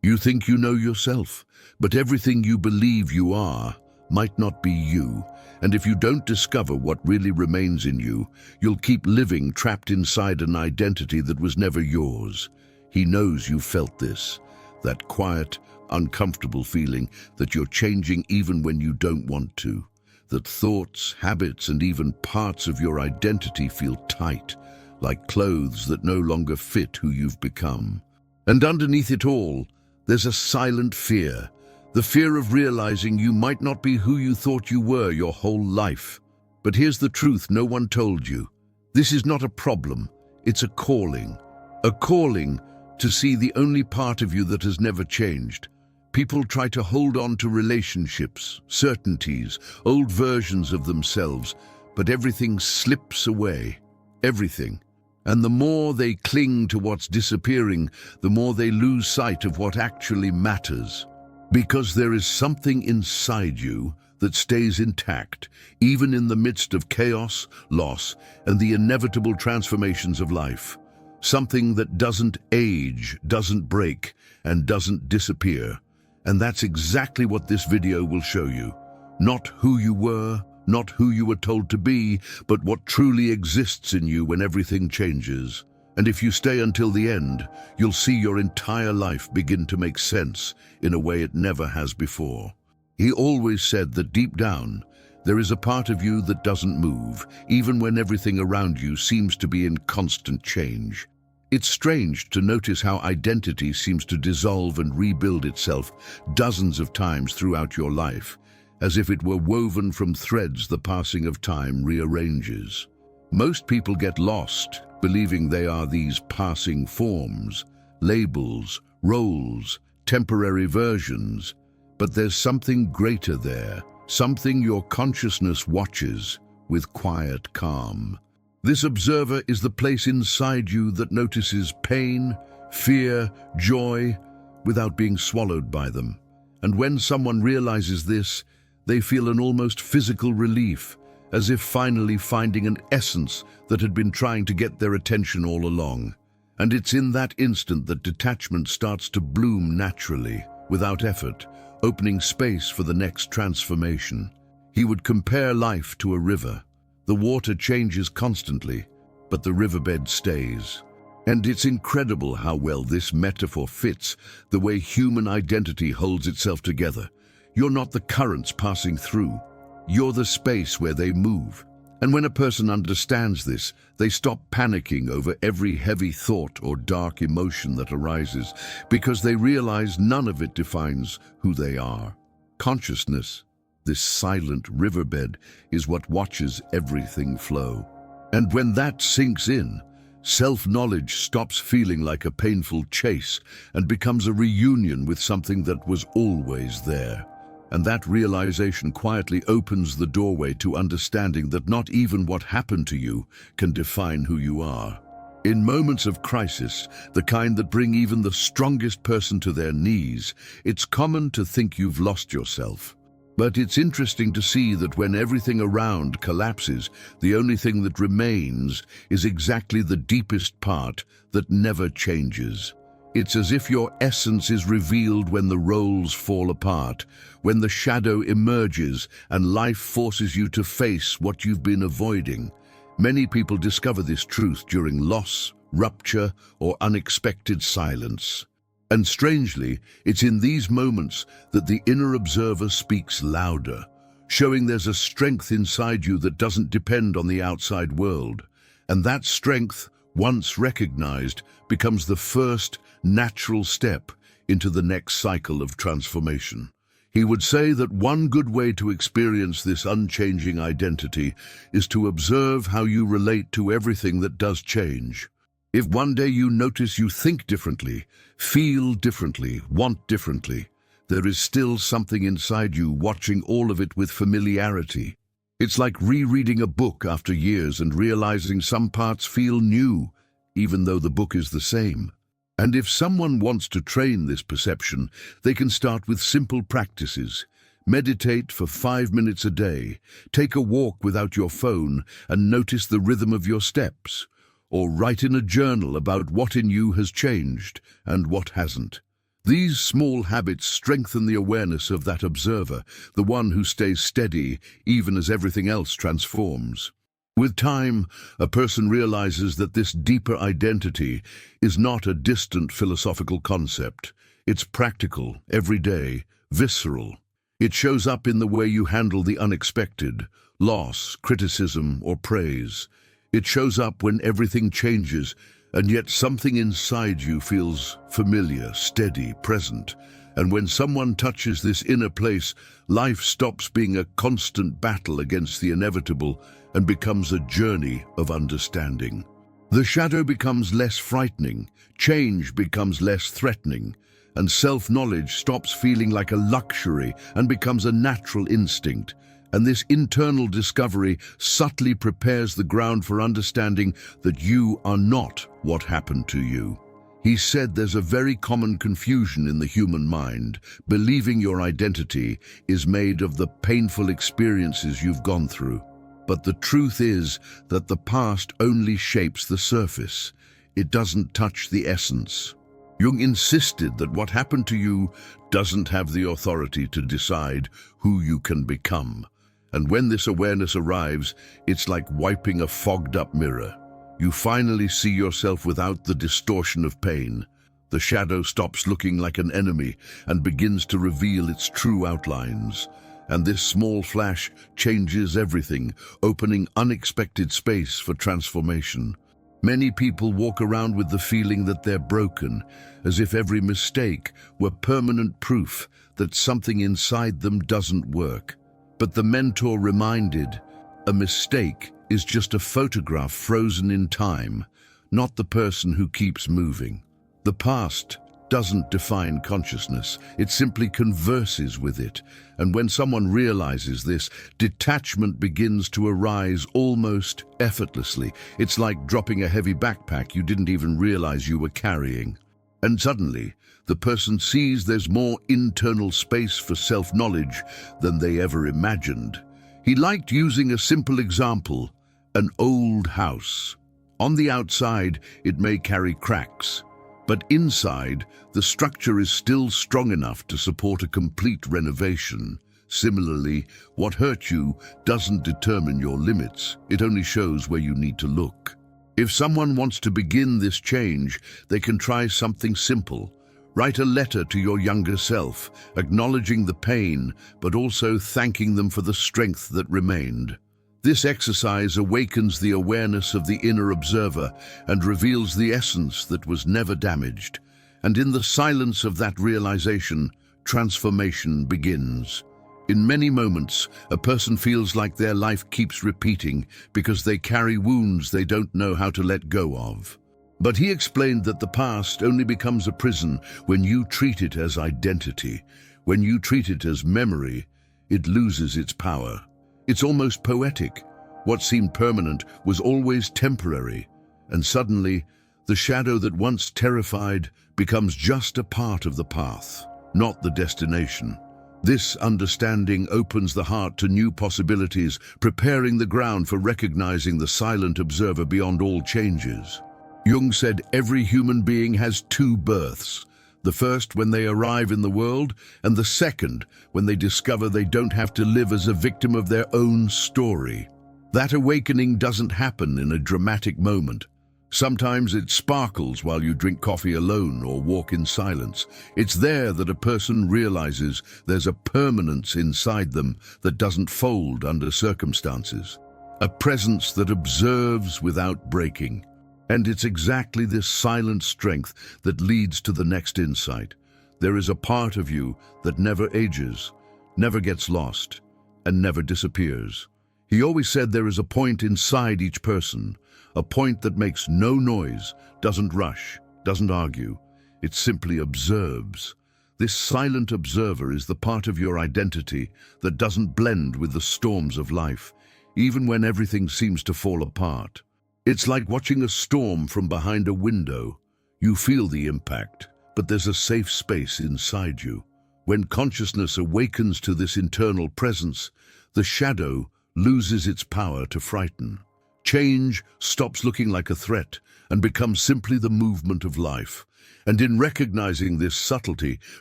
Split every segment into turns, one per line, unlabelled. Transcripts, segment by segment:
You think you know yourself, but everything you believe you are might not be you. And if you don't discover what really remains in you, you'll keep living trapped inside an identity that was never yours. He knows you felt this, that quiet, uncomfortable feeling that you're changing even when you don't want to, that thoughts, habits, and even parts of your identity feel tight, like clothes that no longer fit who you've become. And underneath it all, there's a silent fear, the fear of realizing you might not be who you thought you were your whole life. But here's the truth no one told you. This is not a problem, it's a calling. A calling to see the only part of you that has never changed. People try to hold on to relationships, certainties, old versions of themselves, but everything slips away. Everything. And the more they cling to what's disappearing, the more they lose sight of what actually matters. Because there is something inside you that stays intact, even in the midst of chaos, loss, and the inevitable transformations of life. Something that doesn't age, doesn't break, and doesn't disappear. And that's exactly what this video will show you. Not who you were, not who you were told to be, but what truly exists in you when everything changes. And if you stay until the end, you'll see your entire life begin to make sense in a way it never has before. He always said that deep down, there is a part of you that doesn't move, even when everything around you seems to be in constant change. It's strange to notice how identity seems to dissolve and rebuild itself dozens of times throughout your life, as if it were woven from threads the passing of time rearranges. Most people get lost, believing they are these passing forms, labels, roles, temporary versions. But there's something greater there, something your consciousness watches with quiet calm. This observer is the place inside you that notices pain, fear, joy, without being swallowed by them. And when someone realizes this, they feel an almost physical relief, as if finally finding an essence that had been trying to get their attention all along. And it's in that instant that detachment starts to bloom naturally, without effort, opening space for the next transformation. He would compare life to a river. The water changes constantly, but the riverbed stays. And it's incredible how well this metaphor fits the way human identity holds itself together. You're not the currents passing through. You're the space where they move. And when a person understands this, they stop panicking over every heavy thought or dark emotion that arises, because they realize none of it defines who they are. Consciousness, this silent riverbed, is what watches everything flow. And when that sinks in, self-knowledge stops feeling like a painful chase and becomes a reunion with something that was always there. And that realization quietly opens the doorway to understanding that not even what happened to you can define who you are. In moments of crisis, the kind that bring even the strongest person to their knees, it's common to think you've lost yourself. But it's interesting to see that when everything around collapses, the only thing that remains is exactly the deepest part that never changes. It's as if your essence is revealed when the roles fall apart, when the shadow emerges and life forces you to face what you've been avoiding. Many people discover this truth during loss, rupture, or unexpected silence. And strangely, it's in these moments that the inner observer speaks louder, showing there's a strength inside you that doesn't depend on the outside world. And that strength, once recognized, becomes the first natural step into the next cycle of transformation. He would say that one good way to experience this unchanging identity is to observe how you relate to everything that does change. If one day you notice you think differently, feel differently, want differently, there is still something inside you watching all of it with familiarity. It's like rereading a book after years and realizing some parts feel new, even though the book is the same. And if someone wants to train this perception, they can start with simple practices. Meditate for 5 minutes a day, take a walk without your phone and notice the rhythm of your steps, or write in a journal about what in you has changed and what hasn't. These small habits strengthen the awareness of that observer, the one who stays steady even as everything else transforms. With time, a person realizes that this deeper identity is not a distant philosophical concept. It's practical, everyday, visceral. It shows up in the way you handle the unexpected, loss, criticism, or praise. It shows up when everything changes, and yet something inside you feels familiar, steady, present. And when someone touches this inner place, life stops being a constant battle against the inevitable and becomes a journey of understanding. The shadow becomes less frightening, change becomes less threatening, and self-knowledge stops feeling like a luxury and becomes a natural instinct. And this internal discovery subtly prepares the ground for understanding that you are not what happened to you. He said there's a very common confusion in the human mind, believing your identity is made of the painful experiences you've gone through. But the truth is that the past only shapes the surface. It doesn't touch the essence. Jung insisted that what happened to you doesn't have the authority to decide who you can become. And when this awareness arrives, it's like wiping a fogged-up mirror. You finally see yourself without the distortion of pain. The shadow stops looking like an enemy and begins to reveal its true outlines. And this small flash changes everything, opening unexpected space for transformation. Many people walk around with the feeling that they're broken, as if every mistake were permanent proof that something inside them doesn't work. But the mentor reminded, a mistake is just a photograph frozen in time, not the person who keeps moving. The past doesn't define consciousness, it simply converses with it. And when someone realizes this, detachment begins to arise almost effortlessly. It's like dropping a heavy backpack you didn't even realize you were carrying. And suddenly, the person sees there's more internal space for self-knowledge than they ever imagined. He liked using a simple example, an old house. On the outside, it may carry cracks, but inside, the structure is still strong enough to support a complete renovation. Similarly, what hurt you doesn't determine your limits, it only shows where you need to look. If someone wants to begin this change, they can try something simple. Write a letter to your younger self, acknowledging the pain, but also thanking them for the strength that remained. This exercise awakens the awareness of the inner observer and reveals the essence that was never damaged. And in the silence of that realization, transformation begins. In many moments, a person feels like their life keeps repeating because they carry wounds they don't know how to let go of. But he explained that the past only becomes a prison when you treat it as identity. When you treat it as memory, it loses its power. It's almost poetic. What seemed permanent was always temporary, and suddenly, the shadow that once terrified becomes just a part of the path, not the destination. This understanding opens the heart to new possibilities, preparing the ground for recognizing the silent observer beyond all changes. Jung said every human being has two births. The first when they arrive in the world, and the second when they discover they don't have to live as a victim of their own story. That awakening doesn't happen in a dramatic moment. Sometimes it sparkles while you drink coffee alone or walk in silence. It's there that a person realizes there's a permanence inside them that doesn't fold under circumstances. A presence that observes without breaking. And it's exactly this silent strength that leads to the next insight. There is a part of you that never ages, never gets lost, and never disappears. He always said there is a point inside each person, a point that makes no noise, doesn't rush, doesn't argue. It simply observes. This silent observer is the part of your identity that doesn't blend with the storms of life, even when everything seems to fall apart. It's like watching a storm from behind a window. You feel the impact, but there's a safe space inside you. When consciousness awakens to this internal presence, the shadow loses its power to frighten. Change stops looking like a threat and becomes simply the movement of life. And in recognizing this subtlety,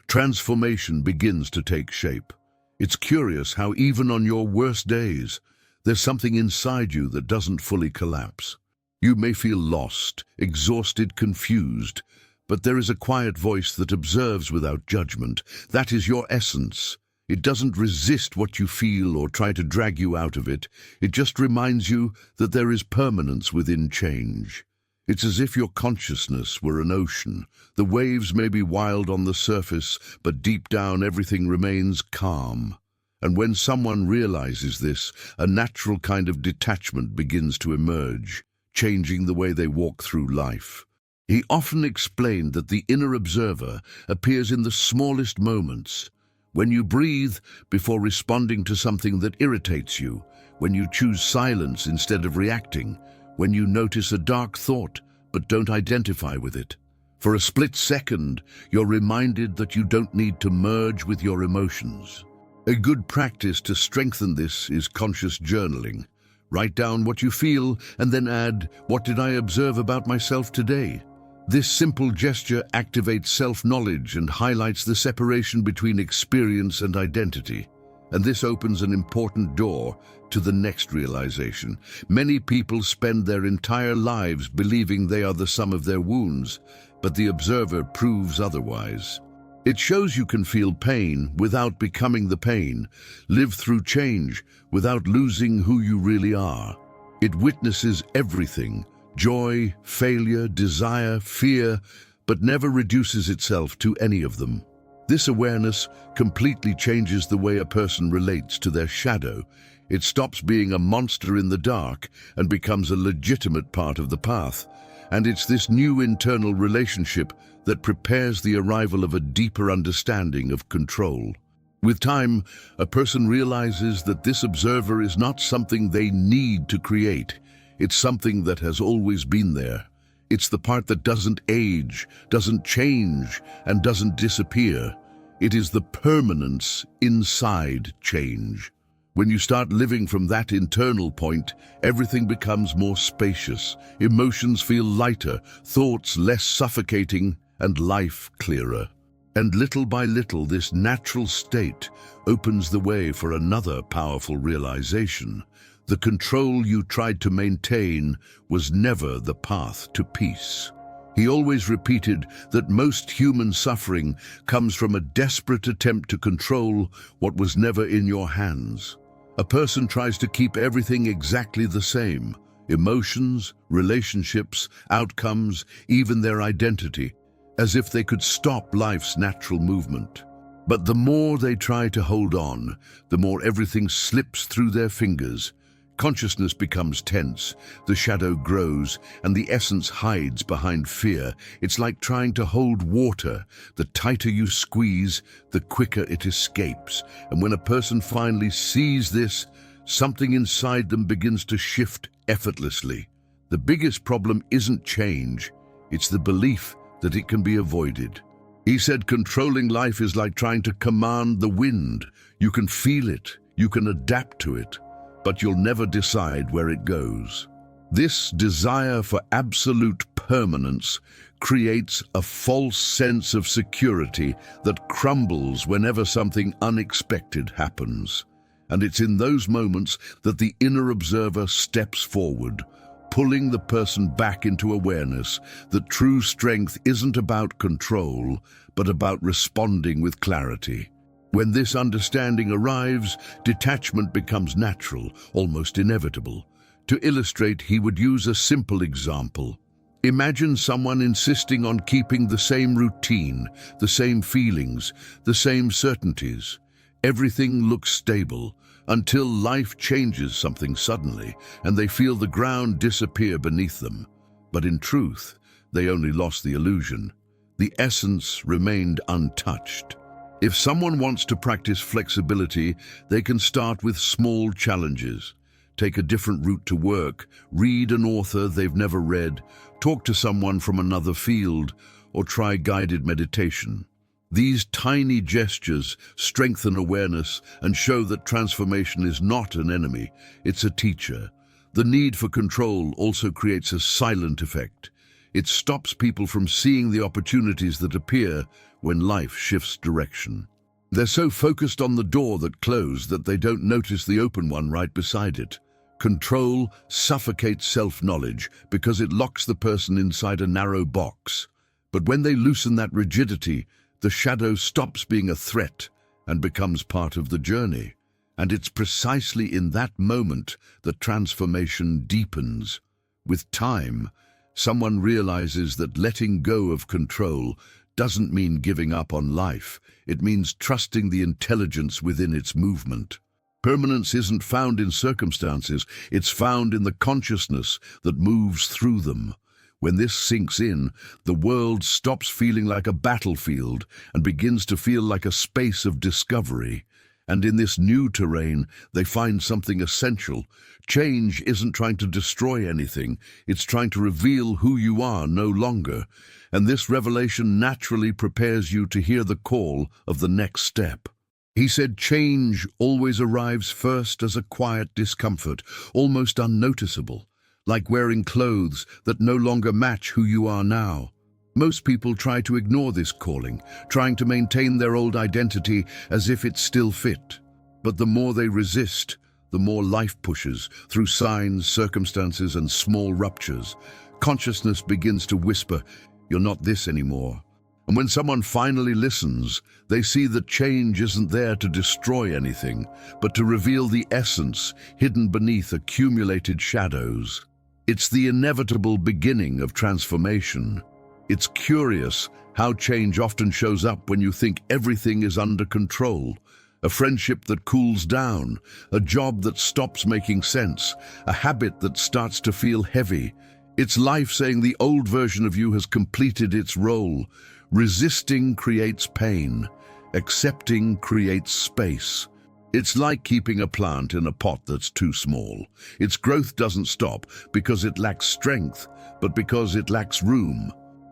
transformation begins to take shape. It's curious how even on your worst days, there's something inside you that doesn't fully collapse. You may feel lost, exhausted, confused, but there is a quiet voice that observes without judgment. That is your essence. It doesn't resist what you feel or try to drag you out of it. It just reminds you that there is permanence within change. It's as if your consciousness were an ocean. The waves may be wild on the surface, but deep down everything remains calm. And when someone realizes this, a natural kind of detachment begins to emerge, changing the way they walk through life. He often explained that the inner observer appears in the smallest moments. When you breathe before responding to something that irritates you, when you choose silence instead of reacting, when you notice a dark thought but don't identify with it. For a split second, you're reminded that you don't need to merge with your emotions. A good practice to strengthen this is conscious journaling. Write down what you feel and then add, "What did I observe about myself today?" This simple gesture activates self-knowledge and highlights the separation between experience and identity. And this opens an important door to the next realization. Many people spend their entire lives believing they are the sum of their wounds, but the observer proves otherwise. It shows you can feel pain without becoming the pain, live through change without losing who you really are. It witnesses everything: joy, failure, desire, fear, but never reduces itself to any of them. This awareness completely changes the way a person relates to their shadow. It stops being a monster in the dark and becomes a legitimate part of the path. And it's this new internal relationship that prepares the arrival of a deeper understanding of control. With time, a person realizes that this observer is not something they need to create. It's something that has always been there. It's the part that doesn't age, doesn't change, and doesn't disappear. It is the permanence inside change. When you start living from that internal point, everything becomes more spacious, emotions feel lighter, thoughts less suffocating, and life clearer. And little by little, this natural state opens the way for another powerful realization. The control you tried to maintain was never the path to peace. He always repeated that most human suffering comes from a desperate attempt to control what was never in your hands. A person tries to keep everything exactly the same: emotions, relationships, outcomes, even their identity, as if they could stop life's natural movement. But the more they try to hold on, the more everything slips through their fingers. Consciousness becomes tense, the shadow grows, and the essence hides behind fear. It's like trying to hold water. The tighter you squeeze, the quicker it escapes. And when a person finally sees this, something inside them begins to shift effortlessly. The biggest problem isn't change, it's the belief that it can be avoided. He said controlling life is like trying to command the wind. You can feel it, you can adapt to it, but you'll never decide where it goes. This desire for absolute permanence creates a false sense of security that crumbles whenever something unexpected happens. And it's in those moments that the inner observer steps forward, pulling the person back into awareness that true strength isn't about control, but about responding with clarity. When this understanding arrives, detachment becomes natural, almost inevitable. To illustrate, he would use a simple example. Imagine someone insisting on keeping the same routine, the same feelings, the same certainties. Everything looks stable until life changes something suddenly, and they feel the ground disappear beneath them. But in truth, they only lost the illusion. The essence remained untouched. If someone wants to practice flexibility, they can start with small challenges. Take a different route to work, read an author they've never read, talk to someone from another field, or try guided meditation. These tiny gestures strengthen awareness and show that transformation is not an enemy, it's a teacher. The need for control also creates a silent effect. It stops people from seeing the opportunities that appear when life shifts direction. They're so focused on the door that closed that they don't notice the open one right beside it. Control suffocates self-knowledge because it locks the person inside a narrow box. But when they loosen that rigidity, the shadow stops being a threat and becomes part of the journey. And it's precisely in that moment that transformation deepens. With time, someone realizes that letting go of control doesn't mean giving up on life. It means trusting the intelligence within its movement. Permanence isn't found in circumstances, it's found in the consciousness that moves through them. When this sinks in, the world stops feeling like a battlefield and begins to feel like a space of discovery. And in this new terrain, they find something essential. Change isn't trying to destroy anything, it's trying to reveal who you are no longer. And this revelation naturally prepares you to hear the call of the next step. He said change always arrives first as a quiet discomfort, almost unnoticeable, like wearing clothes that no longer match who you are now. Most people try to ignore this calling, trying to maintain their old identity as if it still fit. But the more they resist, the more life pushes, through signs, circumstances, and small ruptures. Consciousness begins to whisper, "You're not this anymore." And when someone finally listens, they see that change isn't there to destroy anything, but to reveal the essence hidden beneath accumulated shadows. It's the inevitable beginning of transformation. It's curious how change often shows up when you think everything is under control. A friendship that cools down, a job that stops making sense, a habit that starts to feel heavy. It's life saying the old version of you has completed its role. Resisting creates pain. Accepting creates space. It's like keeping a plant in a pot that's too small. Its growth doesn't stop because it lacks strength, but because it lacks room.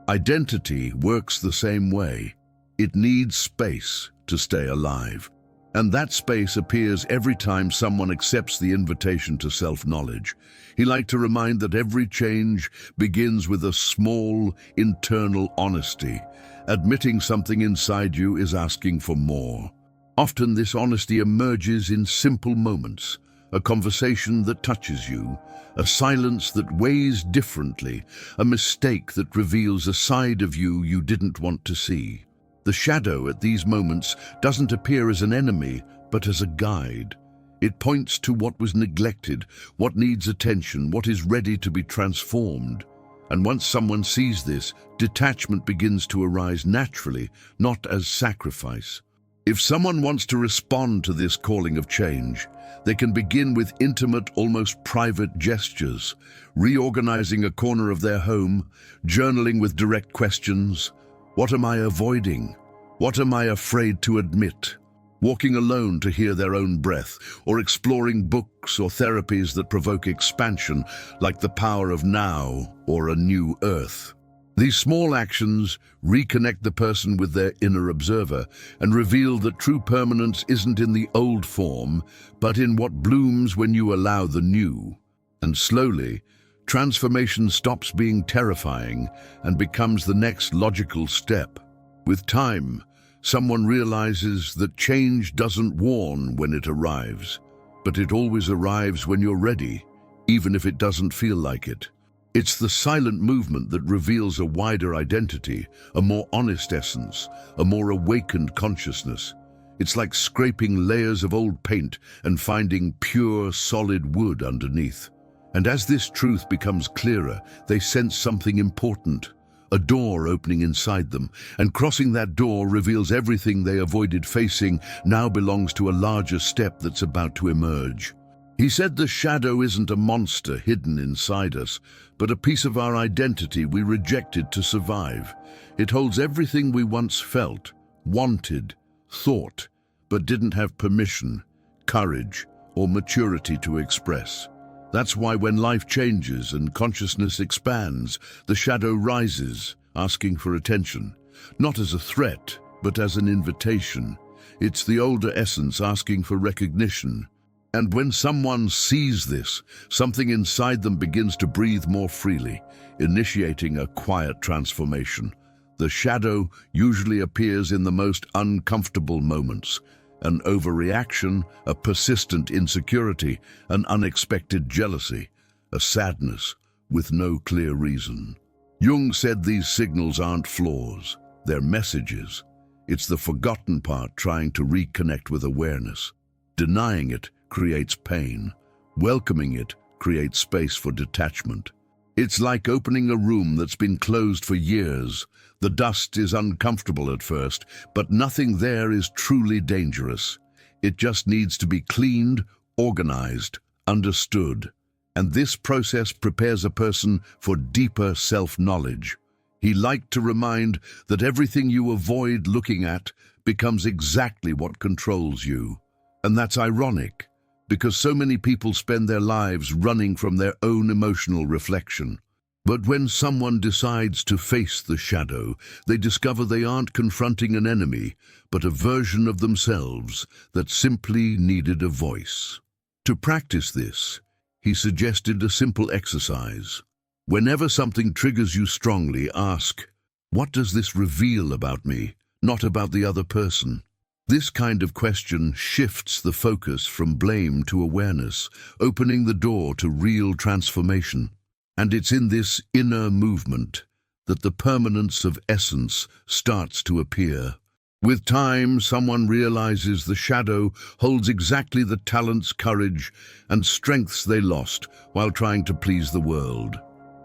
Identity works the same way. It needs space to stay alive. And that space appears every time someone accepts the invitation to self-knowledge. He liked to remind that every change begins with a small, internal honesty. Admitting something inside you is asking for more. Often this honesty emerges in simple moments. A conversation that touches you, a silence that weighs differently, a mistake that reveals a side of you you didn't want to see. The shadow at these moments doesn't appear as an enemy, but as a guide. It points to what was neglected, what needs attention, what is ready to be transformed. And once someone sees this, detachment begins to arise naturally, not as sacrifice. If someone wants to respond to this calling of change, they can begin with intimate, almost private gestures, reorganizing a corner of their home, journaling with direct questions. What am I avoiding? What am I afraid to admit? Walking alone to hear their own breath, or exploring books or therapies that provoke expansion, like The Power of Now or A New Earth. These small actions reconnect the person with their inner observer and reveal that true permanence isn't in the old form, but in what blooms when you allow the new. And slowly, transformation stops being terrifying and becomes the next logical step. With time, someone realizes that change doesn't warn when it arrives, but it always arrives when you're ready, even if it doesn't feel like it. It's the silent movement that reveals a wider identity, a more honest essence, a more awakened consciousness. It's like scraping layers of old paint and finding pure, solid wood underneath. And as this truth becomes clearer, they sense something important, a door opening inside them, and crossing that door reveals everything they avoided facing now belongs to a larger step that's about to emerge. He said the shadow isn't a monster hidden inside us, but a piece of our identity we rejected to survive. It holds everything we once felt, wanted, thought, but didn't have permission, courage, or maturity to express. That's why when life changes and consciousness expands, the shadow rises, asking for attention, not as a threat, but as an invitation. It's the older essence asking for recognition. And when someone sees this, something inside them begins to breathe more freely, initiating a quiet transformation. The shadow usually appears in the most uncomfortable moments: an overreaction, a persistent insecurity, an unexpected jealousy, a sadness with no clear reason. Jung said these signals aren't flaws, they're messages. It's the forgotten part trying to reconnect with awareness. Denying it creates pain. Welcoming it creates space for detachment. It's like opening a room that's been closed for years. The dust is uncomfortable at first, but nothing there is truly dangerous. It just needs to be cleaned, organized, understood. And this process prepares a person for deeper self-knowledge. He liked to remind that everything you avoid looking at becomes exactly what controls you. And that's ironic, because so many people spend their lives running from their own emotional reflection. But when someone decides to face the shadow, they discover they aren't confronting an enemy, but a version of themselves that simply needed a voice. To practice this, he suggested a simple exercise. Whenever something triggers you strongly, ask, "What does this reveal about me?" Not about the other person. This kind of question shifts the focus from blame to awareness, opening the door to real transformation. And it's in this inner movement that the permanence of essence starts to appear. With time, someone realizes the shadow holds exactly the talents, courage, and strengths they lost while trying to please the world.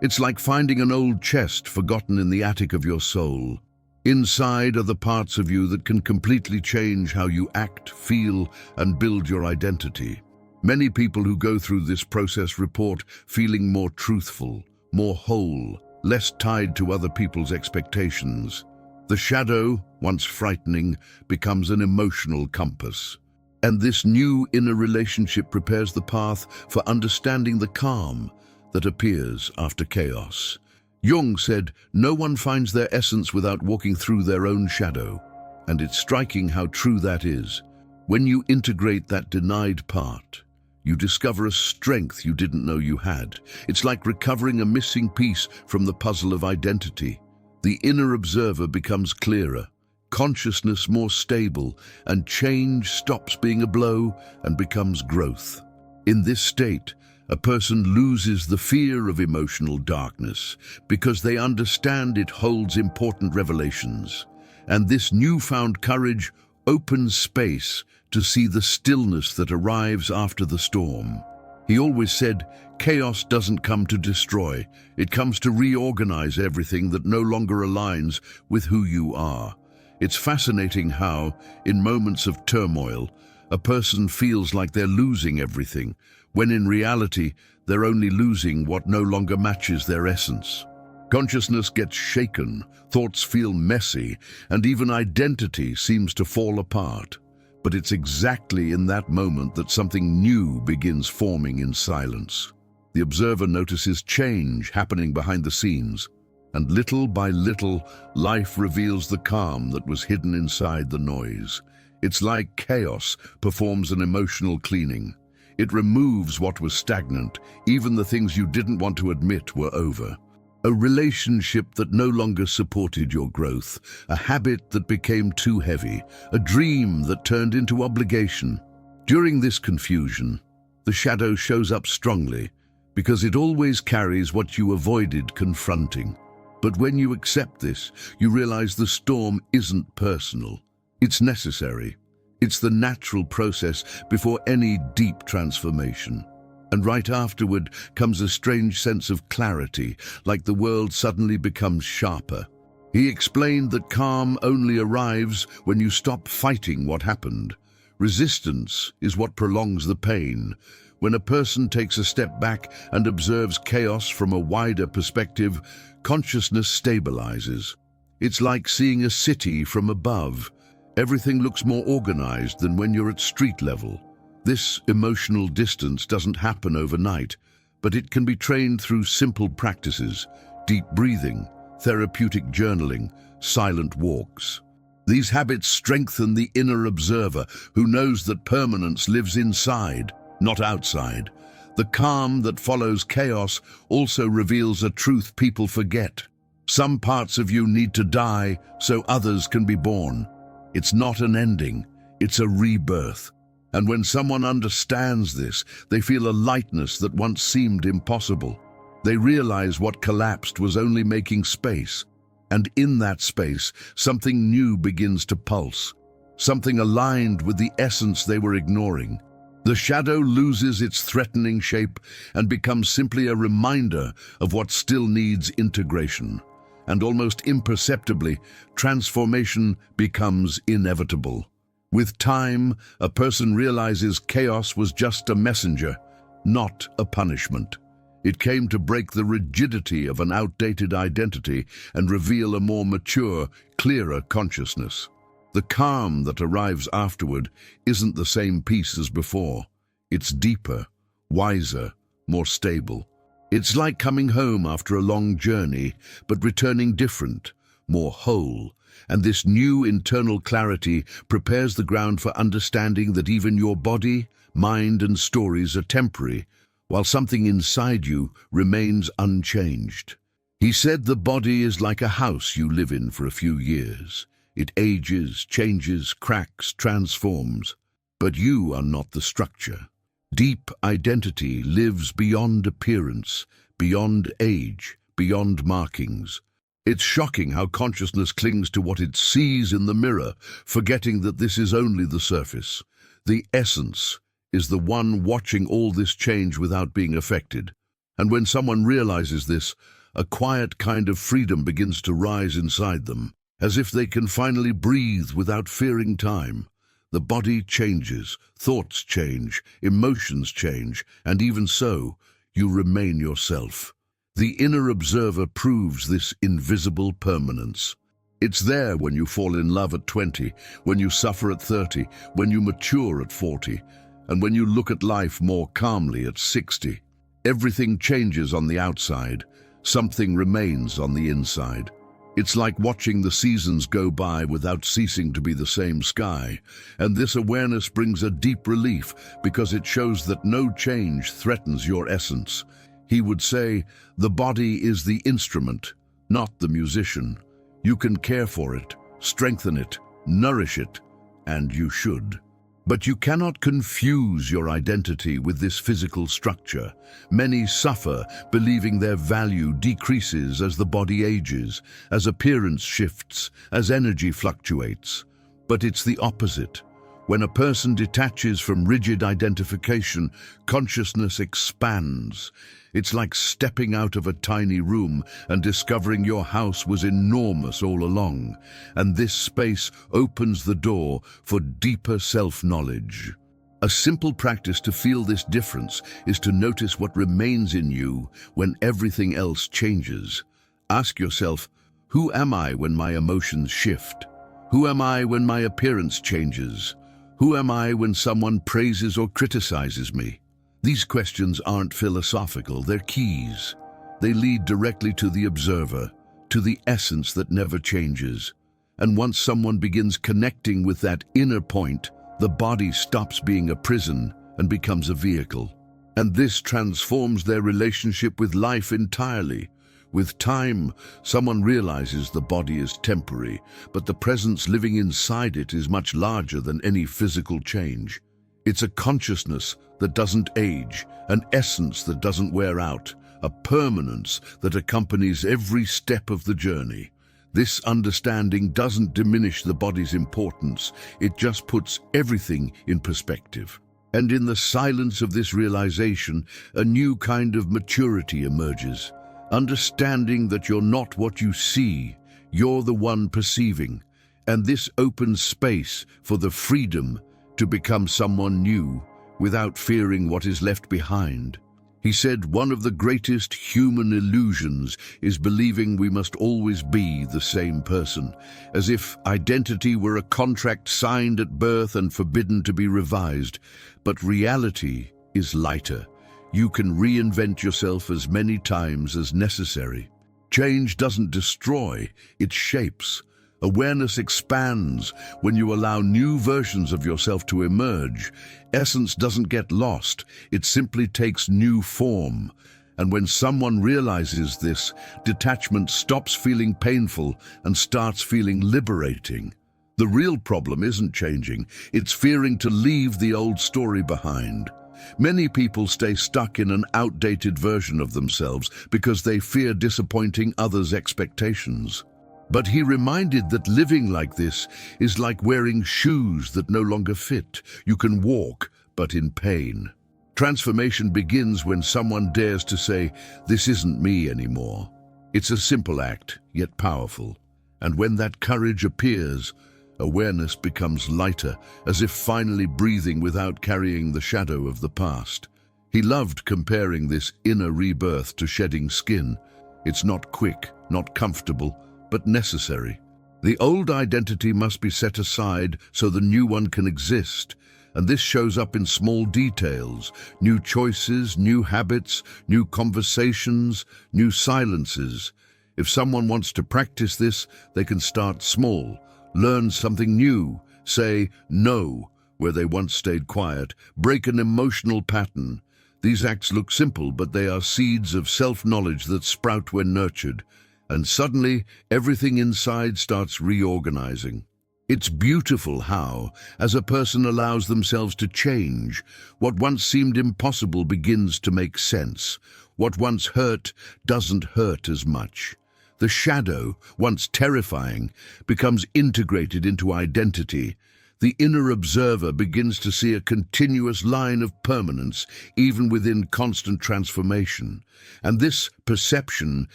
It's like finding an old chest forgotten in the attic of your soul. Inside are the parts of you that can completely change how you act, feel, and build your identity. Many people who go through this process report feeling more truthful, more whole, less tied to other people's expectations. The shadow, once frightening, becomes an emotional compass. And this new inner relationship prepares the path for understanding the calm that appears after chaos. Jung said, "No one finds their essence without walking through their own shadow." And it's striking how true that is. When you integrate that denied part, you discover a strength you didn't know you had. It's like recovering a missing piece from the puzzle of identity. The inner observer becomes clearer, consciousness more stable, and change stops being a blow and becomes growth. In this state, a person loses the fear of emotional darkness because they understand it holds important revelations. And this newfound courage opens space to see the stillness that arrives after the storm. He always said, "Chaos doesn't come to destroy, it comes to reorganize everything that no longer aligns with who you are." It's fascinating how, in moments of turmoil, a person feels like they're losing everything, when in reality, they're only losing what no longer matches their essence. Consciousness gets shaken, thoughts feel messy, and even identity seems to fall apart. But it's exactly in that moment that something new begins forming in silence. The observer notices change happening behind the scenes, and little by little, life reveals the calm that was hidden inside the noise. It's like chaos performs an emotional cleaning. It removes what was stagnant, even the things you didn't want to admit were over. A relationship that no longer supported your growth, a habit that became too heavy, a dream that turned into obligation. During this confusion, the shadow shows up strongly because it always carries what you avoided confronting. But when you accept this, you realize the storm isn't personal. It's necessary. It's the natural process before any deep transformation. And right afterward comes a strange sense of clarity, like the world suddenly becomes sharper. He explained that calm only arrives when you stop fighting what happened. Resistance is what prolongs the pain. When a person takes a step back and observes chaos from a wider perspective, consciousness stabilizes. It's like seeing a city from above. Everything looks more organized than when you're at street level. This emotional distance doesn't happen overnight, but it can be trained through simple practices: deep breathing, therapeutic journaling, silent walks. These habits strengthen the inner observer who knows that permanence lives inside. not outside. The calm that follows chaos also reveals a truth people forget. Some parts of you need to die so others can be born. It's not an ending, it's a rebirth. And when someone understands this, they feel a lightness that once seemed impossible. They realize what collapsed was only making space. And in that space, something new begins to pulse. Something aligned with the essence they were ignoring. The shadow loses its threatening shape and becomes simply a reminder of what still needs integration. And almost imperceptibly, transformation becomes inevitable. With time, a person realizes chaos was just a messenger, not a punishment. It came to break the rigidity of an outdated identity and reveal a more mature, clearer consciousness. The calm that arrives afterward isn't the same peace as before. It's deeper, wiser, more stable. It's like coming home after a long journey, but returning different, more whole. And this new internal clarity prepares the ground for understanding that even your body, mind, and stories are temporary, while something inside you remains unchanged. He said the body is like a house you live in for a few years. It ages, changes, cracks, transforms. But you are not the structure. Deep identity lives beyond appearance, beyond age, beyond markings. It's shocking how consciousness clings to what it sees in the mirror, forgetting that this is only the surface. The essence is the one watching all this change without being affected. And when someone realizes this, a quiet kind of freedom begins to rise inside them, as if they can finally breathe without fearing time. The body changes, thoughts change, emotions change, and even so, you remain yourself. The inner observer proves this invisible permanence. It's there when you fall in love at 20, when you suffer at 30, when you mature at 40, and when you look at life more calmly at 60. Everything changes on the outside, something remains on the inside. It's like watching the seasons go by without ceasing to be the same sky, and this awareness brings a deep relief because it shows that no change threatens your essence. He would say, the body is the instrument, not the musician. You can care for it, strengthen it, nourish it, and you should. But you cannot confuse your identity with this physical structure. Many suffer, believing their value decreases as the body ages, as appearance shifts, as energy fluctuates. But it's the opposite. When a person detaches from rigid identification, consciousness expands. It's like stepping out of a tiny room and discovering your house was enormous all along, and this space opens the door for deeper self-knowledge. A simple practice to feel this difference is to notice what remains in you when everything else changes. Ask yourself, who am I when my emotions shift? Who am I when my appearance changes? Who am I when someone praises or criticizes me? These questions aren't philosophical, they're keys. They lead directly to the observer, to the essence that never changes. And once someone begins connecting with that inner point, the body stops being a prison and becomes a vehicle. And this transforms their relationship with life entirely. With time, someone realizes the body is temporary, but the presence living inside it is much larger than any physical change. It's a consciousness that doesn't age, an essence that doesn't wear out, a permanence that accompanies every step of the journey. This understanding doesn't diminish the body's importance, it just puts everything in perspective. And in the silence of this realization, a new kind of maturity emerges. Understanding that you're not what you see, you're the one perceiving. And this opens space for the freedom to become someone new without fearing what is left behind. He said one of the greatest human illusions is believing we must always be the same person, as if identity were a contract signed at birth and forbidden to be revised. But reality is lighter. You can reinvent yourself as many times as necessary. Change doesn't destroy, it shapes. Awareness expands when you allow new versions of yourself to emerge. Essence doesn't get lost, it simply takes new form. And when someone realizes this, detachment stops feeling painful and starts feeling liberating. The real problem isn't changing, it's fearing to leave the old story behind. Many people stay stuck in an outdated version of themselves because they fear disappointing others' expectations. But he reminded that living like this is like wearing shoes that no longer fit. You can walk, but in pain. Transformation begins when someone dares to say, "This isn't me anymore." It's a simple act, yet powerful. And when that courage appears, awareness becomes lighter, as if finally breathing without carrying the shadow of the past. He loved comparing this inner rebirth to shedding skin. It's not quick, not comfortable, but necessary. The old identity must be set aside so the new one can exist. And this shows up in small details: new choices, new habits, new conversations, new silences. If someone wants to practice this, they can start small, learn something new, say no where they once stayed quiet, break an emotional pattern. These acts look simple, but they are seeds of self-knowledge that sprout when nurtured. And suddenly, everything inside starts reorganizing. It's beautiful how, as a person allows themselves to change, what once seemed impossible begins to make sense. What once hurt doesn't hurt as much. The shadow, once terrifying, becomes integrated into identity. The inner observer begins to see a continuous line of permanence, even within constant transformation. And this perception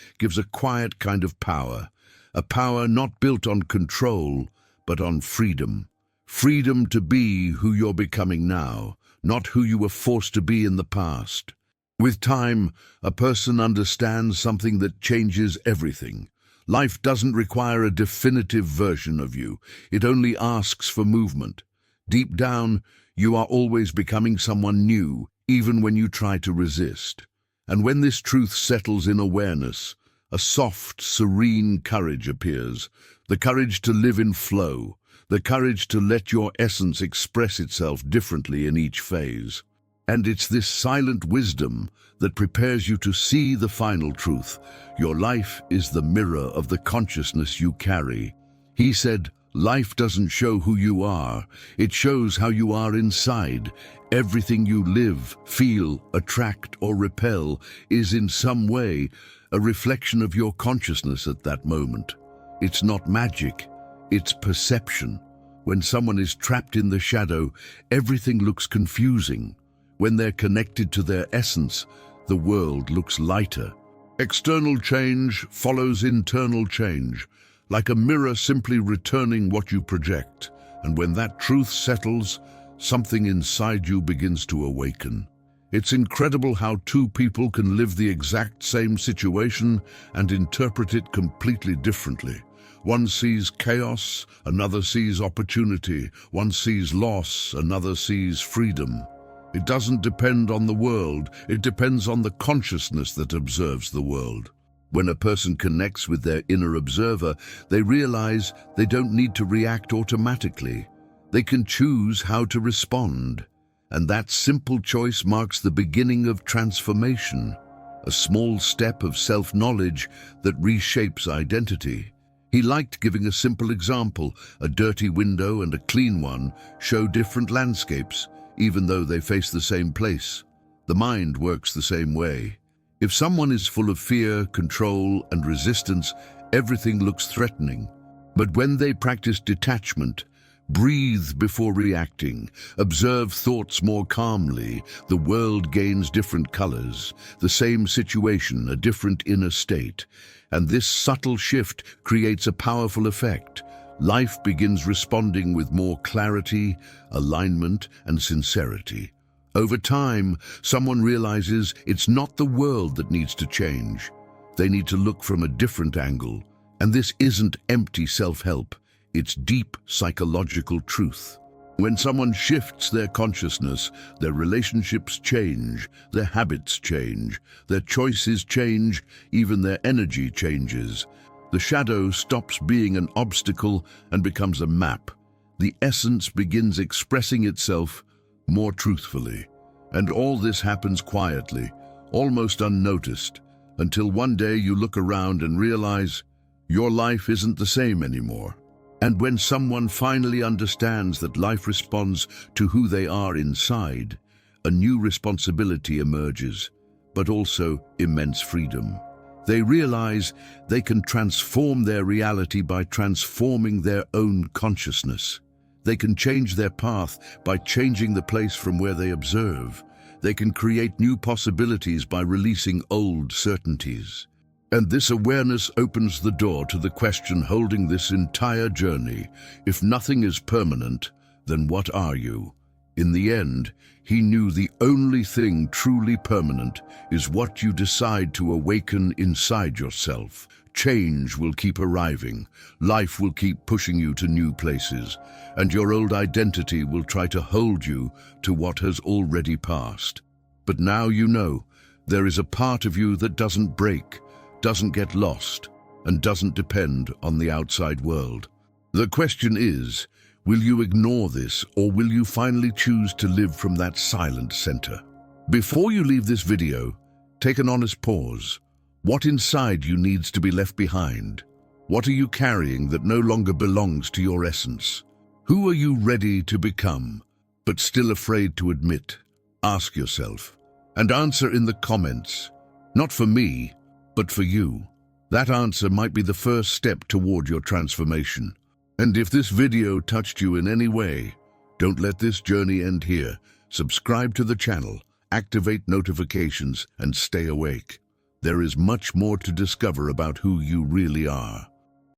gives a quiet kind of power, a power not built on control, but on freedom. Freedom to be who you're becoming now, not who you were forced to be in the past. With time, a person understands something that changes everything. Life doesn't require a definitive version of you. It only asks for movement. Deep down, you are always becoming someone new, even when you try to resist. And when this truth settles in awareness, a soft, serene courage appears. The courage to live in flow. The courage to let your essence express itself differently in each phase. And it's this silent wisdom that prepares you to see the final truth. Your life is the mirror of the consciousness you carry. He said, life doesn't show who you are, it shows how you are inside. Everything you live, feel, attract, or repel is in some way a reflection of your consciousness at that moment. It's not magic, it's perception. When someone is trapped in the shadow, everything looks confusing. When they're connected to their essence, the world looks lighter. External change follows internal change, like a mirror simply returning what you project. And when that truth settles, something inside you begins to awaken. It's incredible how two people can live the exact same situation and interpret it completely differently. One sees chaos, another sees opportunity. One sees loss, another sees freedom. It doesn't depend on the world, it depends on the consciousness that observes the world. When a person connects with their inner observer, they realize they don't need to react automatically. They can choose how to respond. And that simple choice marks the beginning of transformation, a small step of self-knowledge that reshapes identity. He liked giving a simple example. A dirty window and a clean one show different landscapes, even though they face the same place. The mind works the same way. If someone is full of fear, control, and resistance, everything looks threatening. But when they practice detachment, breathe before reacting, observe thoughts more calmly, the world gains different colors, the same situation, a different inner state. And this subtle shift creates a powerful effect. Life begins responding with more clarity, alignment, and sincerity. Over time, someone realizes it's not the world that needs to change. They need to look from a different angle. And this isn't empty self-help, it's deep psychological truth. When someone shifts their consciousness, their relationships change, their habits change, their choices change, even their energy changes. The shadow stops being an obstacle and becomes a map. The essence begins expressing itself more truthfully. And all this happens quietly, almost unnoticed, until one day you look around and realize your life isn't the same anymore. And when someone finally understands that life responds to who they are inside, a new responsibility emerges, but also immense freedom. They realize they can transform their reality by transforming their own consciousness. They can change their path by changing the place from where they observe. They can create new possibilities by releasing old certainties. And this awareness opens the door to the question holding this entire journey. If nothing is permanent, then what are you? In the end, he knew the only thing truly permanent is what you decide to awaken inside yourself. Change will keep arriving, life will keep pushing you to new places, and your old identity will try to hold you to what has already passed. But now you know, there is a part of you that doesn't break, doesn't get lost, and doesn't depend on the outside world. The question is, will you ignore this, or will you finally choose to live from that silent center? Before you leave this video, take an honest pause. What inside you needs to be left behind? What are you carrying that no longer belongs to your essence? Who are you ready to become, but still afraid to admit? Ask yourself, and answer in the comments. Not for me, but for you. That answer might be the first step toward your transformation. And if this video touched you in any way, don't let this journey end here. Subscribe to the channel, activate notifications, and stay awake. There is much more to discover about who you really are.